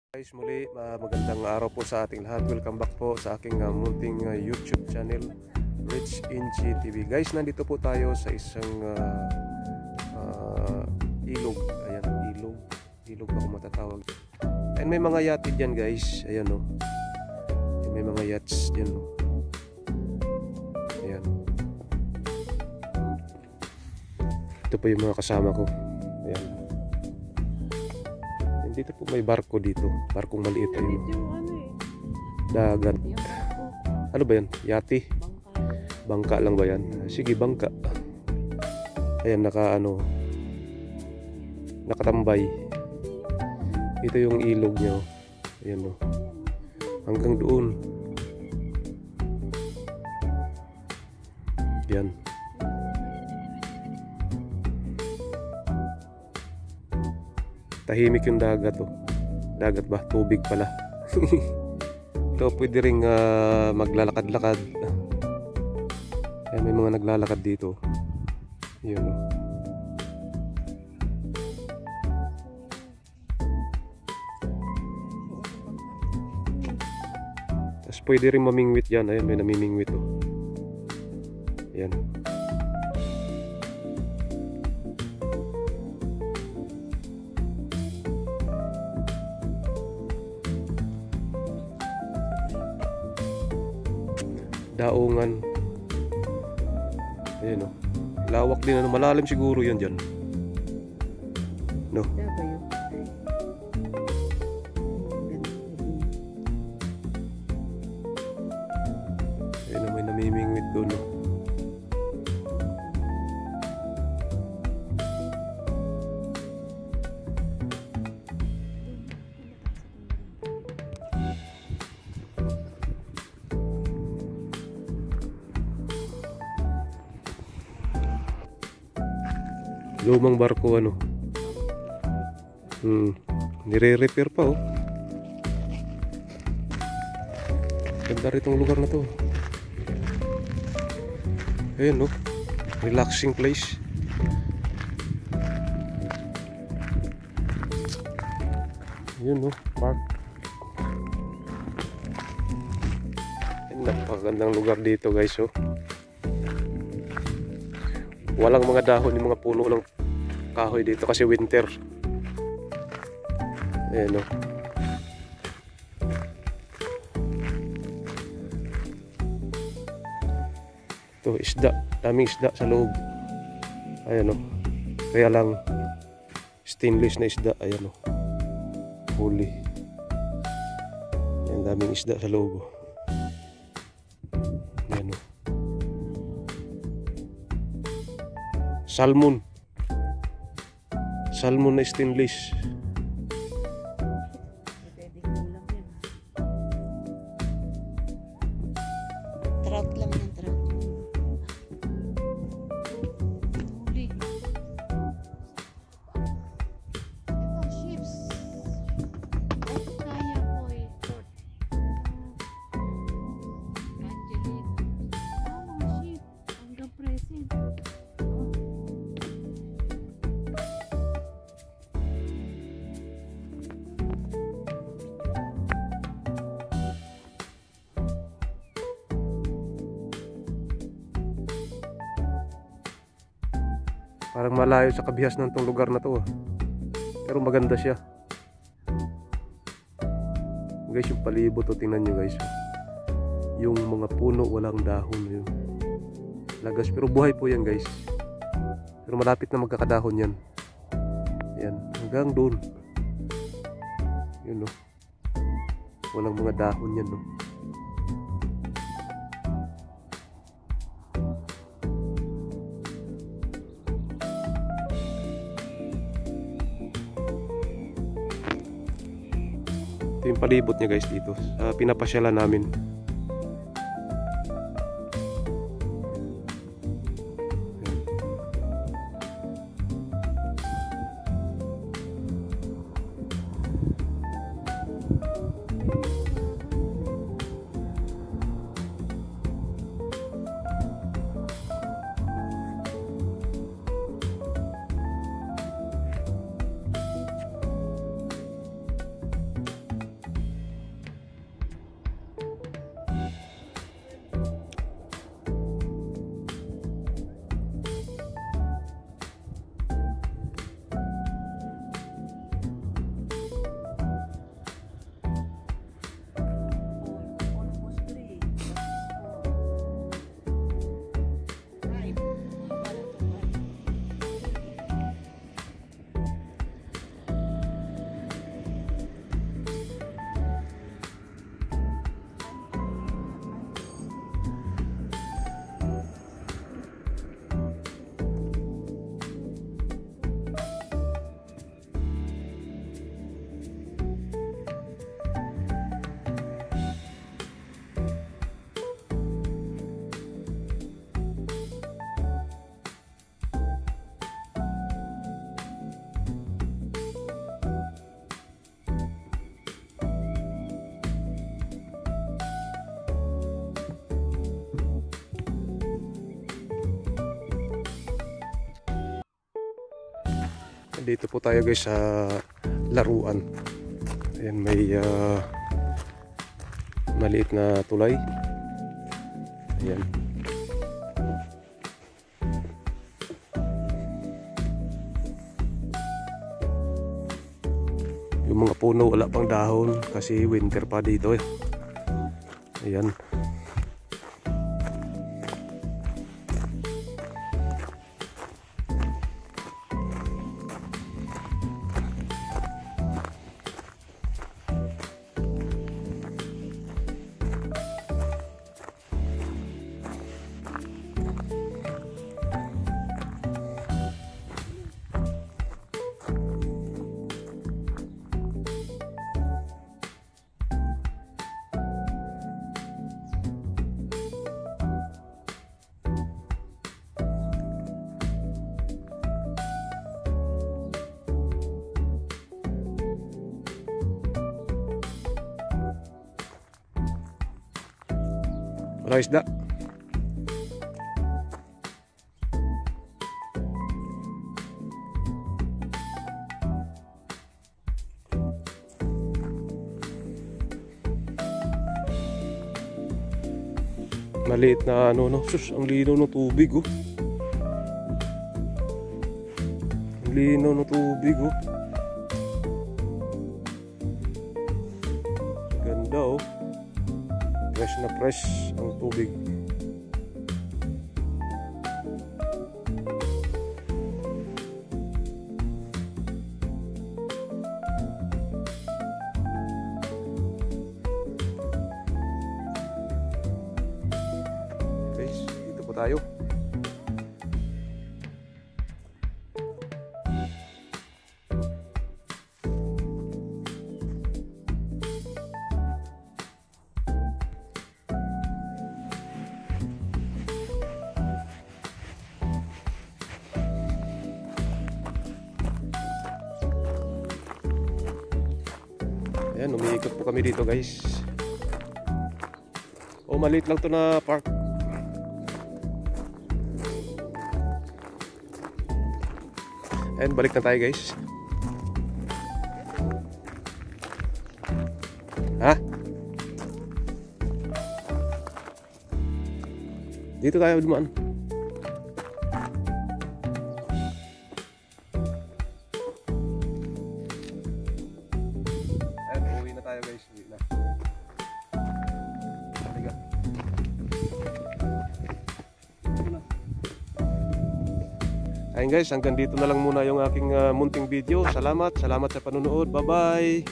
Guys, muli magandang araw po sa ating lahat. Welcome back po sa aking munting YouTube channel, Rich Inchi TV. Guys, nandito po tayo sa isang ilog. Ayan, ilog ba kung matatawag. And may mga yate dyan guys. Ayan o. May mga yachts dyan o. Ayan. Ito po yung mga kasama ko. Ayan. Dito po may barko dito. Barkong maliit ayun. Dagat. Ano ba yan? Yati? Bangka lang ba yan? Sige, bangka. Ayan, nakatambay. Ito yung ilog niya. Ayan o. Hanggang doon. Yan. Tahimik yung dagat oh. Dagat ba? Tubig pala. Ito pwede ring maglalakad-lakad. Ayan, may mga naglalakad dito. Yun oh. Tapos pwede ring mamingwit dyan. Ayan, may namimingwit oh. Ayan. Daungan. Ayan o. Lawak din. Malalim siguro yan dyan. No? Ayan o. May namimingwit doon. No? Lumang barko ano. Nire-repair pa oh. Ganda rin itong lugar na to. Ayan oh. Relaxing place. Ayan oh. Park. Napakagandang lugar dito guys oh. Walang mga dahon, yung mga puno lang kahoy dito kasi winter. Ayan o. Ito, isda. Daming isda sa loob. Ayan o. Kaya lang stainless na isda. Ayan o. Huli. Ayan, daming isda sa loob. Ayan o. Salmon. Salmon na stainless. Trout lang yan, trout. Huli. Ito, ships. Kaya po eh. Angelina. Mga ship. Hanggang present. Parang malayo sa kabihas ng tong lugar na to. Pero maganda siya. Guys, yung palibot o tingnan nyo guys. Yung mga puno walang dahon. Yun. Lagas pero buhay po yan guys. Pero malapit na magkakadahon yan. Yan. Hanggang doon. Yun no. Walang mga dahon yan no. Ito yung palibot niya guys dito. Pinapasyalan namin. Dito po tayo guys sa laruan. Ayan, may maliit na tulay. Ayan. Yung mga puno wala pang dahon kasi winter pa dito eh. Ayan. Wala isda. Maliit na ano no. Sus, ang linaw ng tubig oh. Ang linaw ng tubig oh. Ganda oh. Fresh na fresh ang tubig. Guys, dito po tayo. Ayan, umiikot po kami dito guys. Oh, maliit lang to na park. Ayan, balik na tayo guys. Ha? Dito tayo dumaan. Ayun guys, hanggang dito na lang muna yung aking munting video. Salamat sa panunood. Bye bye.